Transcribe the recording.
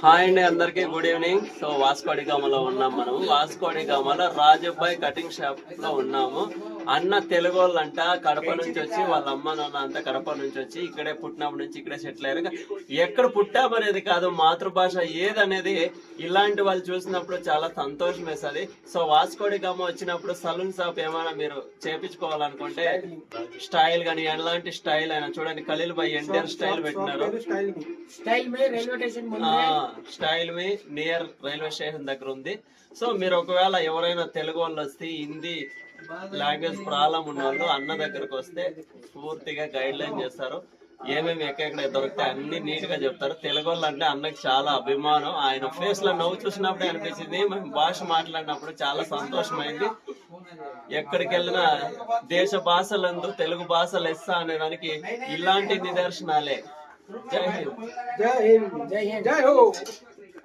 Hi అండి, అందరికి good evening. So వాస్కోడిగామలో ఉన్నాం. మనం వాస్కోడిగామలో రాజుబాయ్ కటింగ్ షాప్ లో ఉన్నాము. అన్న తెలుగు వాళ్ళంట, కడప నుంచి వచ్చి వాళ్ళ అమ్మ నాన్న అంతా కడప నుంచి వచ్చి ఇక్కడే పుట్టినప్పటి నుంచి ఇక్కడే సెటిల్ అయ్యారు. ఎక్కడ పుట్టామనేది కాదు, మాతృభాష ఏదనేది ఇలాంటి వాళ్ళు చూసినప్పుడు చాలా సంతోషం వేస్తుంది. సో వాస్కోడిగామ వచ్చినప్పుడు సలూన్ షాప్ ఏమైనా మీరు చేపించుకోవాలనుకుంటే స్టైల్ గానీ ఎలాంటి స్టైల్ అయినా చూడండి, ఖలీల్ భాయ్ ఎన్టీఆర్ స్టైల్ పెట్టినారు. స్టైల్ మీ నియర్ రైల్వే స్టేషన్ దగ్గర ఉంది. సో మీరు ఒకవేళ ఎవరైనా తెలుగు వాళ్ళు వస్తే, హిందీ లాంగ్వేజ్ ప్రాబ్లం ఉన్న వాళ్ళు అన్న దగ్గరకు వస్తే పూర్తిగా గైడ్ లైన్ చేస్తారు. ఏమేమి ఎక్కడ దొరికితే అన్ని నీట్ గా చెప్తారు. తెలుగు వాళ్ళు అంటే అన్నకి చాలా అభిమానం. ఆయన ఫేస్ లో నవ్వు చూసినప్పుడే అనిపించింది, మేము భాష మాట్లాడినప్పుడు చాలా సంతోషమైంది. ఎక్కడికి వెళ్ళినా దేశ భాషలందు తెలుగు భాష లెస్స అనేదానికి ఇలాంటి నిదర్శనాలే. జై హింద్. జై హింద్. జై హింద్. జై హో.